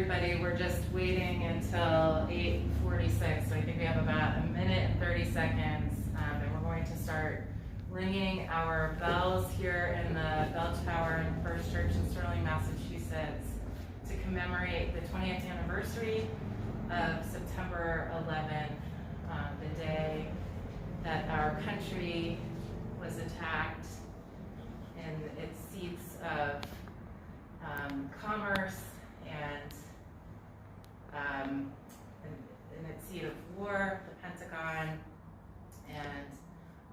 everybody. We're just waiting until 8:46, so I think we have about a minute and 30 seconds, and we're going to start ringing our bells here in the bell tower in First Church in Sterling, Massachusetts, to commemorate the 20th anniversary of September 11, the day that our country was attacked in its seats of commerce and in its seat of war, the Pentagon, and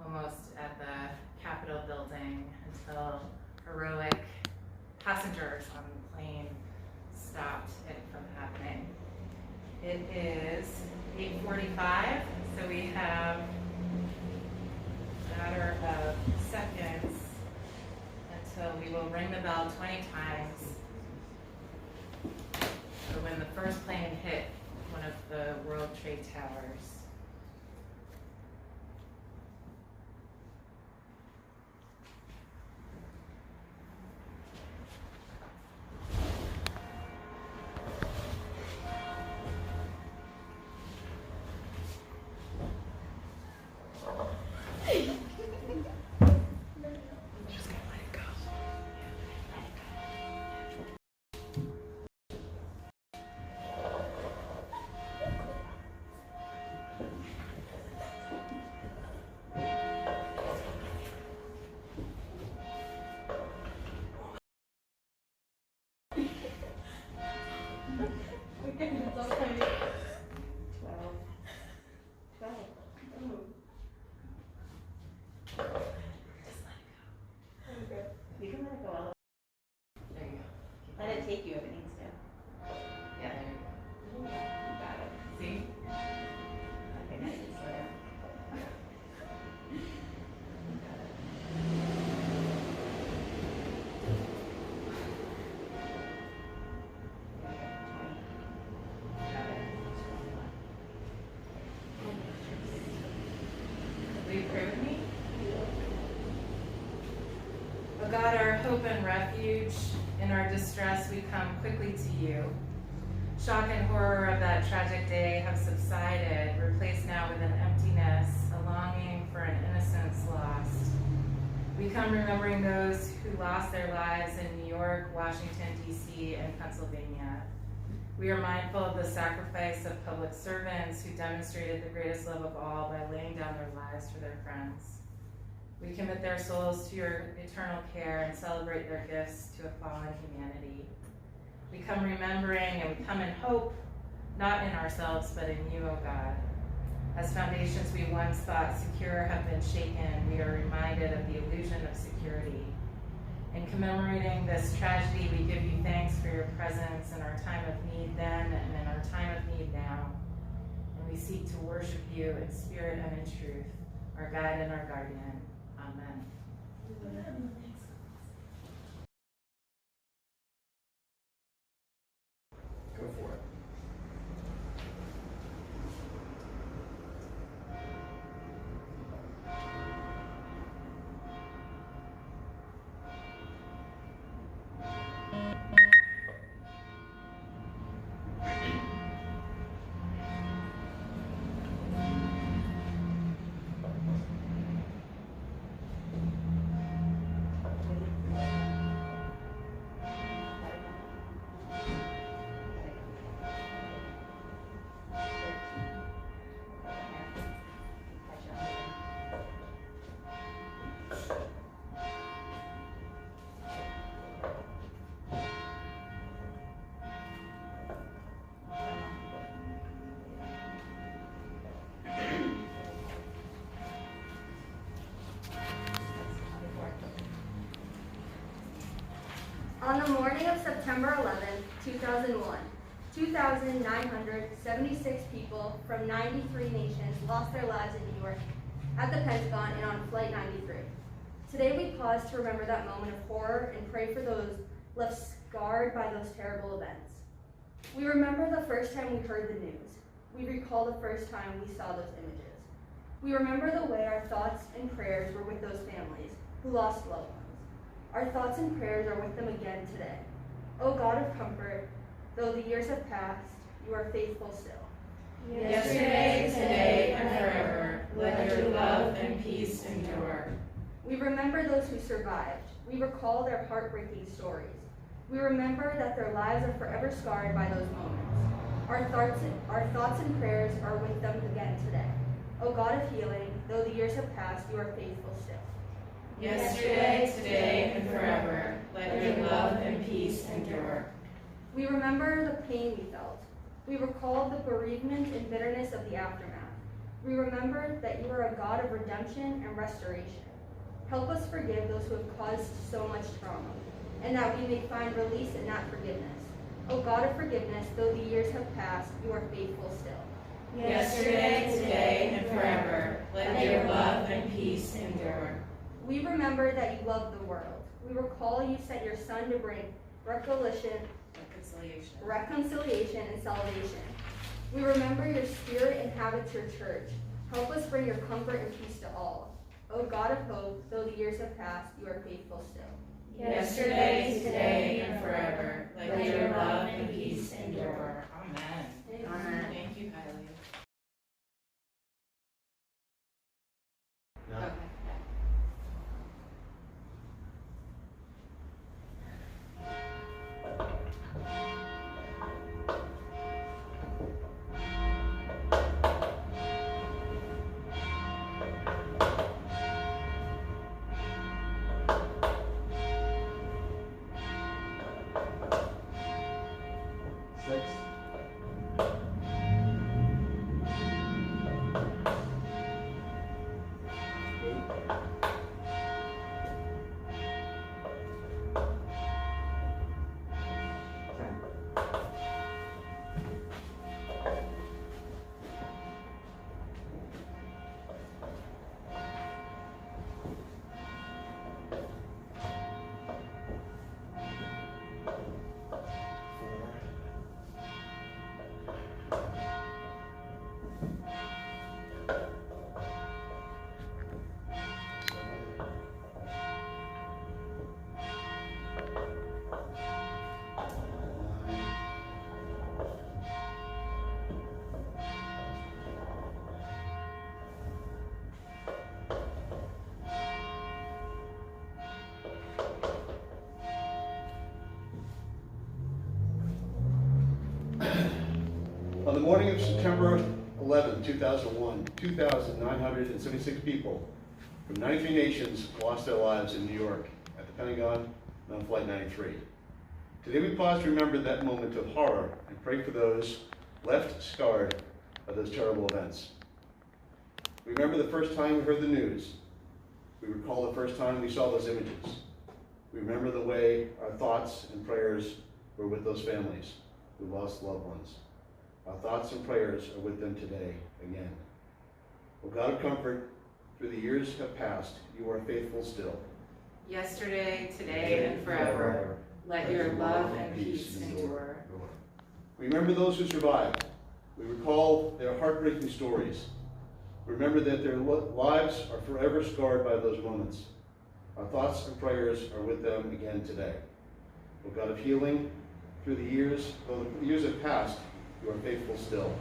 almost at the Capitol building until heroic passengers on the plane stopped it from happening. It is 8:45, so we have a matter of seconds until we will ring the bell 20 times for when the first plane hit one of the World Trade Towers. You can let it go all the way. There you go. Let it take you if it needs to. Yeah, there you go. You got it. See? Okay, nice and slow down. You got it. Will you pray with me? O God, our hope and refuge, in our distress we come quickly to you. Shock and horror of that tragic day have subsided, replaced now with an emptiness, a longing for an innocence lost. We come remembering those who lost their lives in New York, Washington, D.C., and Pennsylvania. We are mindful of the sacrifice of public servants who demonstrated the greatest love of all by laying down their lives for their friends. We commit their souls to your eternal care and celebrate their gifts to a fallen humanity. We come remembering and we come in hope, not in ourselves, but in you, O God. As foundations we once thought secure have been shaken, we are reminded of the illusion of security. In commemorating this tragedy, we give you thanks for your presence in our time of need then and in our time of need now. And we seek to worship you in spirit and in truth, our guide and our guardian. Amen. Go for it. On the morning of September 11, 2001, 2,976 people from 93 nations lost their lives in New York, at the Pentagon, and on Flight 93. Today we pause to remember that moment of horror and pray for those left scarred by those terrible events. We remember the first time we heard the news. We recall the first time we saw those images. We remember the way our thoughts and prayers were with those families who lost loved ones. Our thoughts and prayers are with them again today. O God of comfort, Though the years have passed, you are faithful still. Yesterday, today, and forever, let your love and peace endure. We remember those who survived. We recall their heartbreaking stories. We remember that their lives are forever scarred by those moments. Our thoughts and prayers are with them again today. O God of healing, though the years have passed, you are faithful still. Yesterday, today, and forever, let your love and peace endure. We remember the pain we felt. We recall the bereavement and bitterness of the aftermath. We remember that you are a God of redemption and restoration. Help us forgive those who have caused so much trauma, and that we may find release in that forgiveness. O God of forgiveness, though the years have passed, you are faithful still. Yesterday, today, and forever, let your love and peace endure. We remember that you love the world. We recall you sent your Son to bring reconciliation and salvation. We remember your Spirit inhabits your church. Help us bring your comfort and peace to all. O God of hope, though the years have passed, you are faithful still. Yesterday, today, and forever, let your love and peace endure. Amen. Amen. Thank you, Kylie. No. Okay. Six. On the morning of September 11, 2001, 2,976 people from 93 nations lost their lives in New York at the Pentagon and on Flight 93. Today we pause to remember that moment of horror and pray for those left scarred by those terrible events. We remember the first time we heard the news. We recall the first time we saw those images. We remember the way our thoughts and prayers were with those families who lost loved ones. Our thoughts and prayers are with them today again. O God of comfort, through the years have passed, you are faithful still. Yesterday, today, and forever, let your love and peace endure. We remember those who survived. We recall their heartbreaking stories. We remember that their lives are forever scarred by those moments. Our thoughts and prayers are with them again today. O God of healing, through the years, though the years have passed, you are faithful still.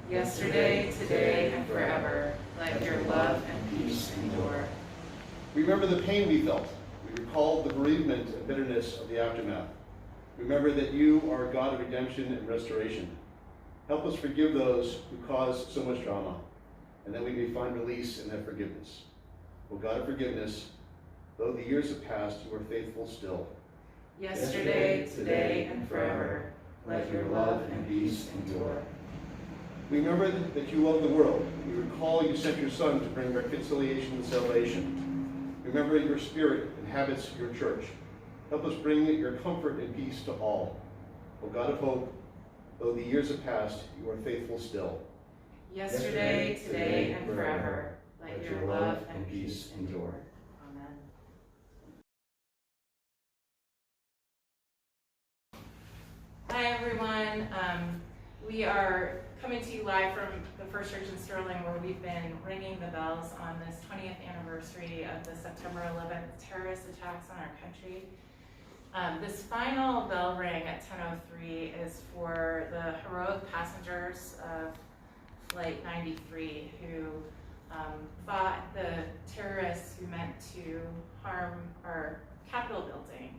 Yesterday, today, and forever, let your love and peace endure. We remember the pain we felt. We recall the bereavement and bitterness of the aftermath. Remember that you are a God of redemption and restoration. Help us forgive those who caused so much drama, and that we may find release in that forgiveness. O God of forgiveness, though the years have passed, you are faithful still. Yesterday, today, and forever, let your love and peace endure. We remember that you love the world. We recall you sent your Son to bring reconciliation and salvation. Remember your Spirit inhabits your church. Help us bring your comfort and peace to all. O God of hope, though the years have passed, you are faithful still. Yesterday, today, and forever, let your love and peace endure. Amen. Hi, everyone. We are coming to you live from the First Church in Sterling, where we've been ringing the bells on this 20th anniversary of the September 11th terrorist attacks on our country. This final bell ring at 10:03 is for the heroic passengers of Flight 93 who fought the terrorists who meant to harm our Capitol building,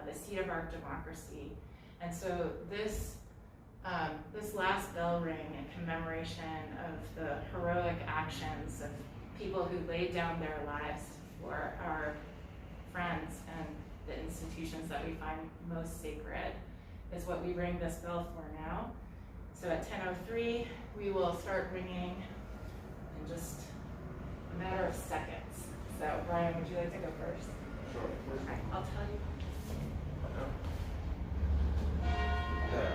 the seat of our democracy. And so this last bell ring in commemoration of the heroic actions of people who laid down their lives for our friends and the institutions that we find most sacred is what we ring this bell for now. So at 10:03, we will start ringing in just a matter of seconds. So Brian, would you like to go first? Sure. Okay, I'll tell you. There.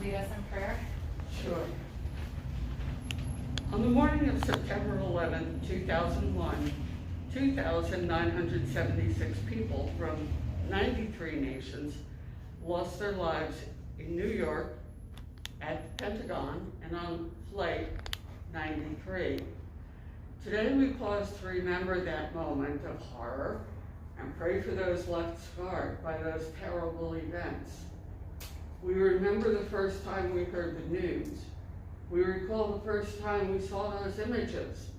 Lead us in prayer. Sure. On the morning of September 11, 2001, 2,976 people from 93 nations lost their lives in New York, at the Pentagon, and on Flight 93. Today we pause to remember that moment of horror and pray for those left scarred by those terrible events. We remember the first time we heard the news. We recall the first time we saw those images.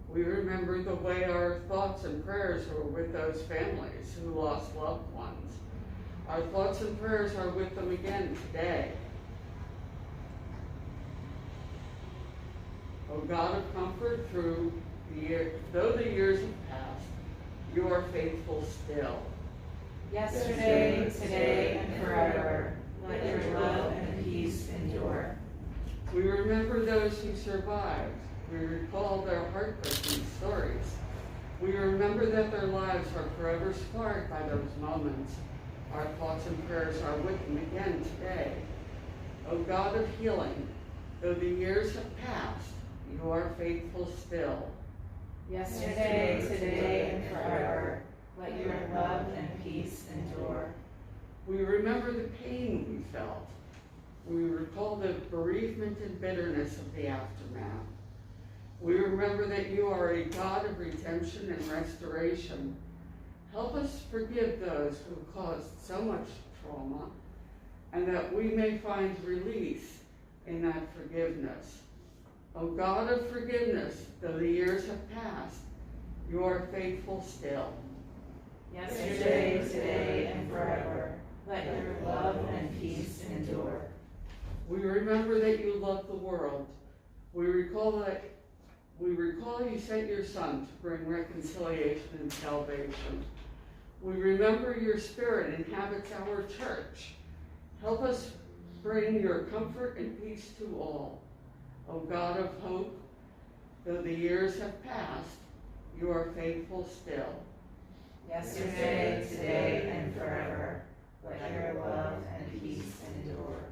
We remember the way our thoughts and prayers were with those families who lost loved ones. Our thoughts and prayers are with them again today. O God of comfort, though the years have passed, you are faithful still. Yesterday, today, and forever. Let your love and peace endure. We remember those who survived. We recall their heartbreaking stories. We remember that their lives are forever scarred by those moments. Our thoughts and prayers are with them again today. O God of healing, though the years have passed, you are faithful still. Yesterday, today, and forever. Let your love and peace endure. We remember the pain we felt. We recall the bereavement and bitterness of the aftermath. We remember that you are a God of redemption and restoration. Help us forgive those who caused so much trauma, and that we may find release in that forgiveness. O God of forgiveness, though the years have passed, you are faithful still. Yesterday, today, and forever. Let your love and peace endure. We remember that you love the world. We recall you sent your Son to bring reconciliation and salvation. We remember your Spirit inhabits our church. Help us bring your comfort and peace to all. O God of hope, though the years have passed, you are faithful still. Yesterday, today, and forever. Let your love and peace endure.